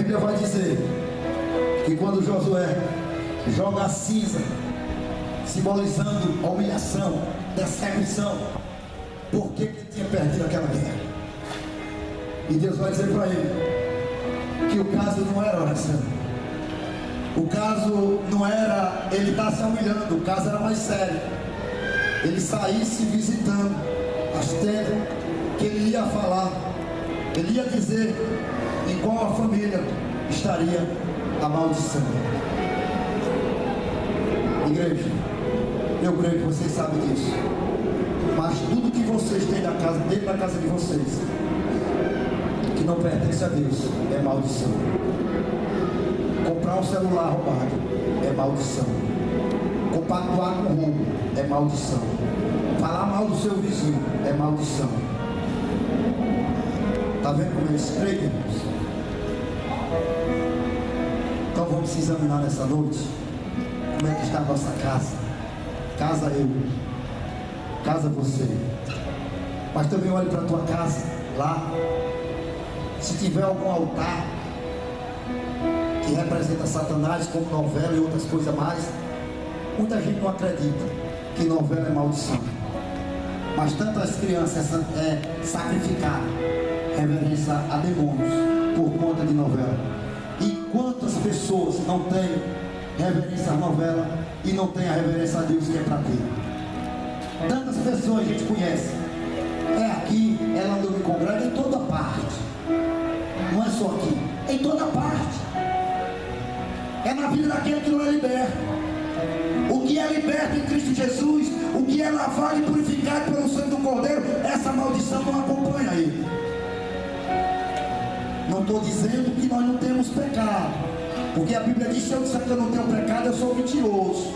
Bíblia vai dizer que quando Josué joga a cinza, simbolizando a humilhação, decepção, porque ele tinha perdido aquela guerra. E Deus vai dizer para ele que o caso não era oração, o caso não era ele estar se humilhando, o caso era mais sério. Ele saísse visitando as tendas, que ele ia falar, ele ia dizer em qual a família estaria a maldição. Igreja, eu creio que vocês sabem disso, mas tudo que vocês têm da casa, dentro da casa de vocês, que não pertence a Deus, é maldição. Comprar um celular roubado é maldição. Compactuar com roubo é maldição. Falar mal do seu vizinho é maldição. Está vendo como eles creem, irmãos? Então vamos se examinar nessa noite. Como é que está a nossa casa? Casa eu, casa você. Mas também olhe para a tua casa, lá. Se tiver algum altar que representa Satanás, como novela e outras coisas mais, muita gente não acredita que novela é maldição. Mas tantas crianças sacrificaram reverência a demônios por conta de novela. E quantas pessoas não têm reverência à novela e não têm a reverência a Deus que é para ter? Tantas pessoas a gente conhece. É aqui, ela andou me congrega em toda parte. Não é só aqui, é em toda parte. É na vida daquele que não é liberto. O que é liberto em Cristo Jesus, o que é lavado e purificado pelo sangue do Cordeiro, essa maldição não acompanha ele. Não estou dizendo que nós não temos pecado, porque a Bíblia diz: se eu disser que eu não tenho pecado, eu sou mentiroso,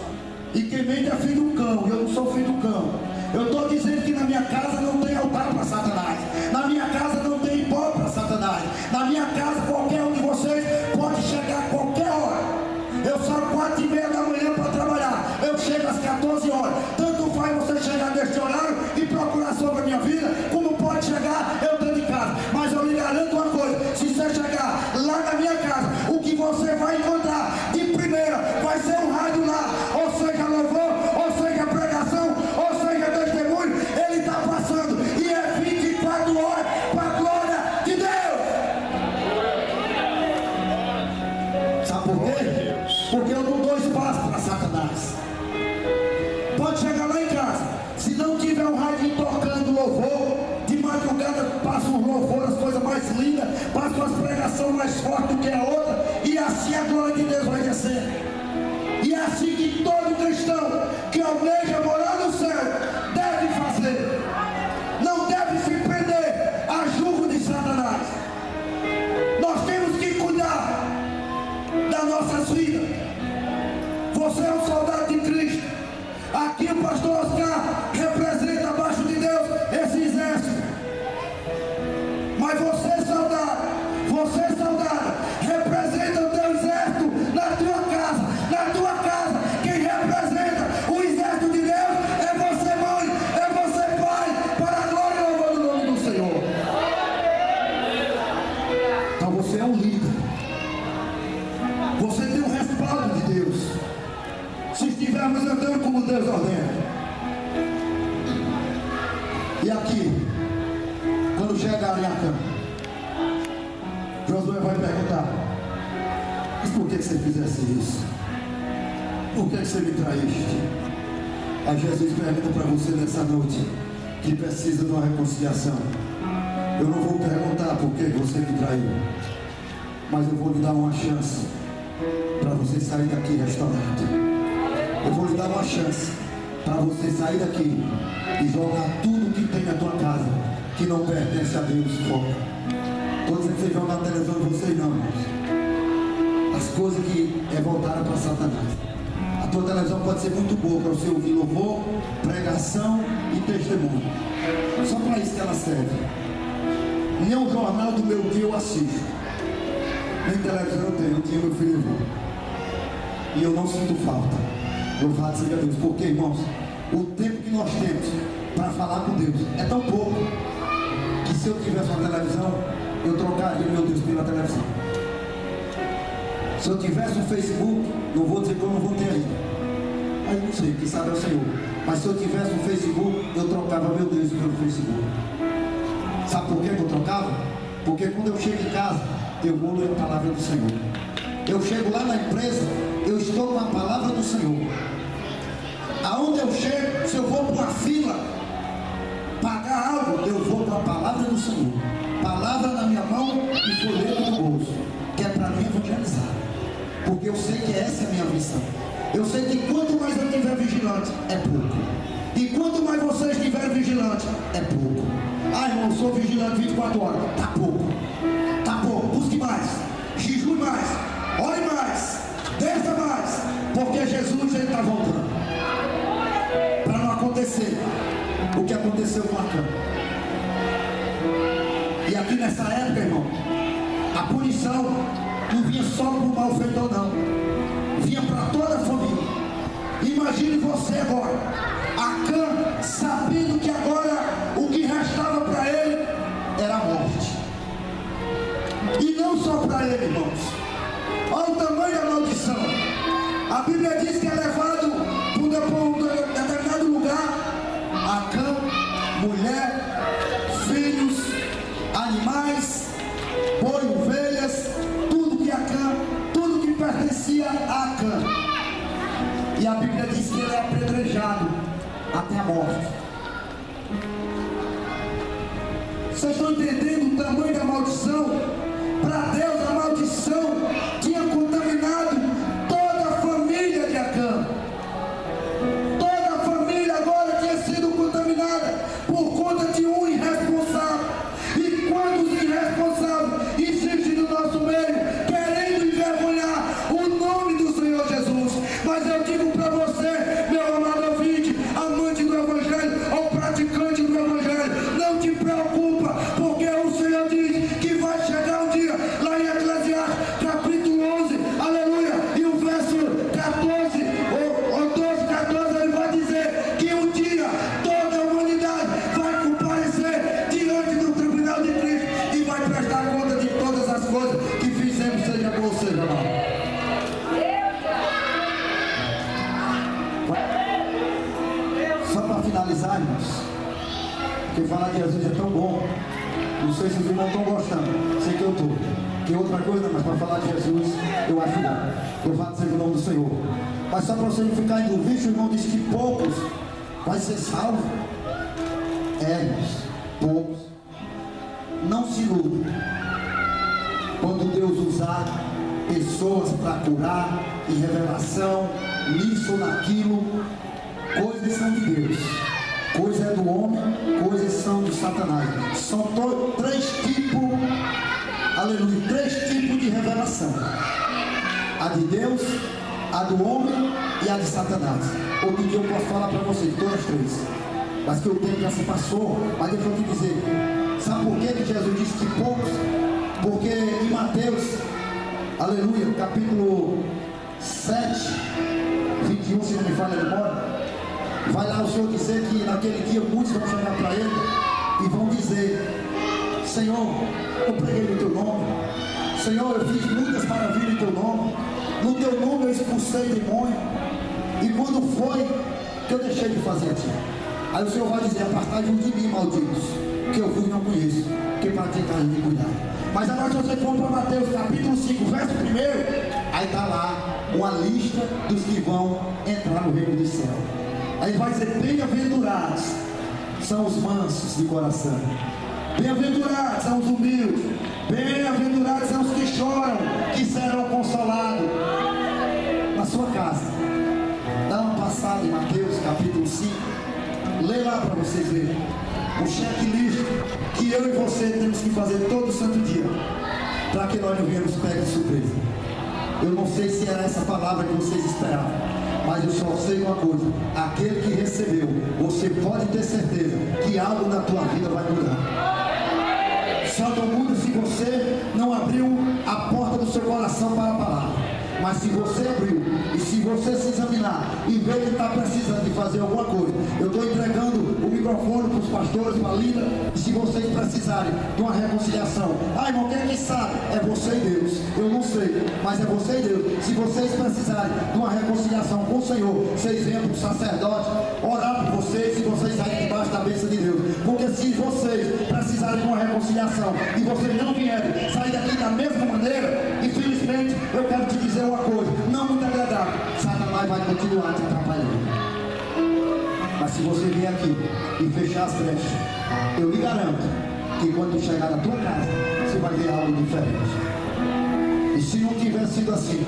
e quem mente é filho do cão, e eu não sou filho do cão. Eu estou dizendo que na minha casa não tem altar para Satanás, na minha casa não tem pó para Satanás, na minha casa qualquer um de vocês pode chegar a qualquer hora. Eu saio 4h30 da manhã para trabalhar, eu chego às 14 horas. Tanto faz você chegar neste horário e procurar sobre a minha vida, como pode chegar eu dentro de casa. Mas eu lhe garanto uma coisa: se você chegar lá na minha casa, o que você vai encontrar de primeira vai ser um rádio lá, ou seja, louvor, ou seja, pregação, ou seja, testemunho. Ele está passando e é 24 horas para a glória de Deus. Sabe por quê? Porque eu não dou espaço para Satanás. Pode chegar lá em casa, se não tiver um rádio tocando louvor, de madrugada passa um louvor, as coisas mais lindas, passa umas pregações mais fortes do que a outra, e assim a glória de Deus vai descer. E é assim que todo cristão que almeja morar no céu deve fazer. Não deve se prender a jugo de Satanás. Nós temos que cuidar das nossas vidas. Você é um soldado de Cristo. Aqui o pastor Oscar representa abaixo de Deus esse exército. Mas você, soldado, representa o teu exército na tua casa. Na tua casa, quem representa o exército de Deus é você, mãe, é você, pai, para a glória e louvor do nome do Senhor. Então você é um líder. Você tem o respaldo de Deus. Se estivermos andando como Deus ordena. E aqui, quando chegarem à cama, Josué vai perguntar: mas por que você fizesse isso? Por que você me traíste? Aí Jesus pergunta para você nessa noite, que precisa de uma reconciliação: eu não vou perguntar por que você me traiu, mas eu vou lhe dar uma chance para você sair daqui restaurado. Eu vou lhe dar uma chance para você sair daqui e jogar tudo que tem na tua casa que não pertence a Deus fora. Estou dizendo que você joga na televisão de vocês não, irmãos. As coisas que é voltaram para Satanás. A tua televisão pode ser muito boa para você ouvir louvor, pregação e testemunho. Só para isso que ela serve. Nem o jornal do meu dia eu assisto. Nem televisão eu tenho, eu tinha meu filho irmão. E eu não sinto falta. Louvado seja Deus. Porque, irmãos, o tempo que nós temos para falar com Deus é tão pouco que se eu tivesse uma televisão, eu trocaria, meu Deus, pela televisão. Se eu tivesse um Facebook, não vou dizer que eu não vou ter ainda. Mas não sei, quem sabe é o Senhor. Mas se eu tivesse um Facebook, eu trocava meu Deus pelo Facebook. Sabe por que eu trocava? Porque quando eu chego em casa, eu vou ler a palavra do Senhor. Eu chego lá na empresa, eu estou com a palavra do Senhor. Aonde eu chego, se eu vou para uma fila pagar algo, eu vou com a palavra do Senhor. Palavra na minha mão e folheto no bolso, que é para mim evangelizar. Porque eu sei que essa é a minha missão. Eu sei que quanto mais eu estiver vigilante, é pouco. E quanto mais vocês estiverem vigilantes, é pouco. Ah, irmão, eu sou vigilante 24 horas. Tá pouco. Tá pouco. Busque mais. Jejue mais. Ore mais. Desça mais. Porque Jesus está voltando. Para não acontecer o que aconteceu com Acã. E aqui nessa época, irmão, a punição não vinha só para o malfeitor, não. Vinha para toda a família. Imagine você agora, Acã, sabendo que agora o que restava para ele era a morte. E não só para ele, irmãos. Olha o tamanho da maldição. A Bíblia diz que é levado para um determinado lugar. Acã, mulher, filhos, animais, boi, ovelhas, tudo que Acã, tudo que pertencia a Acã. E a Bíblia diz que ele é apedrejado até a morte. Vocês estão entendendo o tamanho da maldição? Para Deus, a maldição tinha contaminado toda a família de Acã. Toda a família agora tinha sido contaminada por conta de um irresponsável. E quantos irresponsáveis existem no nosso meio, querendo envergonhar o nome do Senhor Jesus? Mas eu digo para você, meu amado ouvinte, amante do Evangelho ou praticante do Evangelho, não te preocupa, porque o Senhor diz que vai chegar um dia, lá em Eclesiastes, capítulo 11, aleluia, e o verso 14, ou 12, 14, ele vai dizer que um dia toda a humanidade vai comparecer diante do tribunal de Cristo e vai prestar conta de todas as coisas que fizemos, seja bom ou seja mal. Só para finalizar, irmãos, porque falar de Jesus é tão bom. Não sei se os irmãos estão gostando, sei que eu estou. Que outra coisa, mas para falar de Jesus, eu acho bom. Louvado seja o nome do Senhor. Mas só para você não ficar em dúvida, o irmão disse que poucos vai ser salvo. É, irmãos, poucos. Não se ilude. Quando Deus usar pessoas para curar, em revelação, nisso ou naquilo, coisas são de Deus, coisa é do homem, coisas são de Satanás. São três tipos, aleluia, três tipos de revelação: a de Deus, a do homem e a de Satanás. Outro dia eu posso falar para vocês, todas as três, mas que o tempo já se passou. Mas deixa eu te dizer, sabe por que Jesus disse que poucos? Porque em Mateus, aleluia, capítulo 7, 21, se não me falha a memória, vai lá o Senhor dizer que naquele dia muitos vão chegar para ele e vão dizer: Senhor, eu preguei no teu nome, Senhor, eu fiz muitas maravilhas em teu nome, no teu nome eu expulsei demônio, e quando foi que eu deixei de fazer a ti? Aí o Senhor vai dizer: apartai-vos de mim, malditos, que eu vos não conheço, que praticam iniquidade. Mas agora se você for para Mateus capítulo 5, verso 1, aí está lá uma lista dos que vão entrar no reino do céu. Aí vai dizer: bem-aventurados são os mansos de coração, bem-aventurados são os humildes, bem-aventurados são os que choram, que serão consolados. Na sua casa, dá uma passada em Mateus capítulo 5, lê lá para vocês verem o checklist que eu e você temos que fazer todo santo dia, para que nós não venhamos pegos de surpresa. Eu não sei se era essa palavra que vocês esperavam, mas eu só sei uma coisa: aquele que recebeu, você pode ter certeza que algo na tua vida vai mudar. Só não muda se você não abriu a porta do seu coração para a palavra. Mas se você abriu e se você se examinar e ver que está precisando de fazer alguma coisa, eu estou entregando o microfone para os pastores, para a Lina, e se vocês precisarem de uma reconciliação, irmão, quem é que sabe? É você e Deus. Eu não sei, mas é você e Deus. Se vocês precisarem de uma reconciliação com o Senhor, vocês venham para o sacerdote orar por vocês, se vocês saírem debaixo da bênção de Deus. Porque se vocês precisarem de uma reconciliação e vocês não vierem sair daqui da mesma maneira, infelizmente eu quero te dizer uma coisa, não muito agradável, Satanás vai continuar te atrapalhando. Mas se você vier aqui e fechar as brechas, eu lhe garanto que quando chegar na tua casa, você vai ver algo diferente. E se não tivesse sido assim,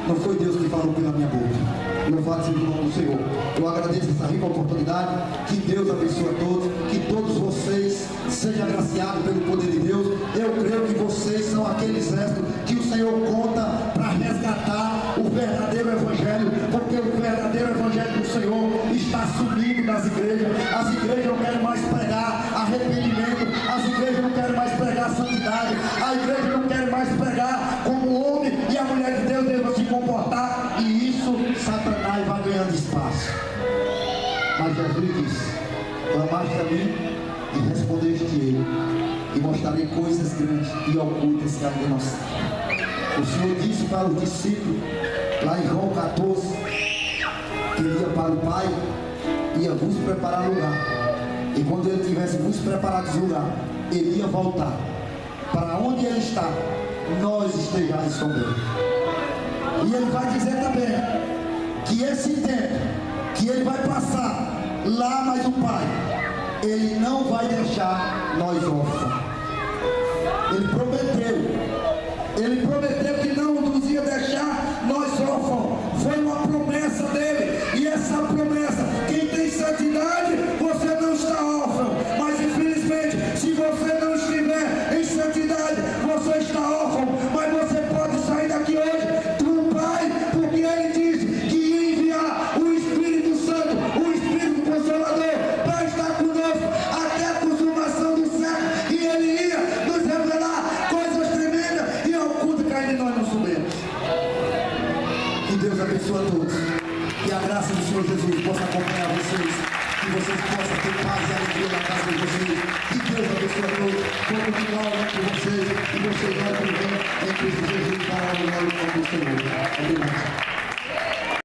não foi Deus que falou pela minha boca. Louvado seja o nome do Senhor. Eu agradeço essa rica oportunidade. Que Deus abençoe a todos. Que todos vocês sejam agraciados pelo poder de Deus. Eu creio que vocês são aquele exército que o Senhor conta para resgatar o verdadeiro evangelho, porque o verdadeiro evangelho do Senhor está sumindo das igrejas. As igrejas não querem mais pregar arrependimento, as igrejas não querem mais pregar santidade, a igreja não quer mais pregar como o homem e a mulher de Deus devem se comportar, e isso Satanás vai ganhando espaço. Mas Jesus disse: clamaste a mim e respondeste-te, e mostrarei coisas grandes e ocultas que ainda não sabem. O Senhor disse para os discípulos, lá em João 14, que ele ia para o Pai, ia vos preparar lugar. E quando ele tivesse vos preparado lugar, ele ia voltar. Para onde ele está, nós estejamos com ele. E ele vai dizer também que esse tempo que ele vai passar lá, mas o Pai, ele não vai deixar nós órfãos. Ele prometeu que não nos ia deixar nós órfãos. Foi uma promessa dele, e essa promessa, quem tem santidade, você não está órfão. Mas infelizmente, se você não estiver em santidade, você está órfão. Mas você pode sair daqui hoje do Pai, porque ele disse que ia enviar o Espírito Santo, o Espírito Consolador, para estar conosco até a consumação do século, e ele ia nos revelar coisas tremendas e ocultas que ainda nós não sabemos. Que Deus abençoe a todos, que a graça do Senhor Jesus possa acompanhar vocês, que vocês possam ter paz e alegria na casa de vocês. Que Deus abençoe a todos. Vou continuar orando por vocês, e vocês vão viver em Cristo Jesus para a glória do nome do Senhor. Obrigado.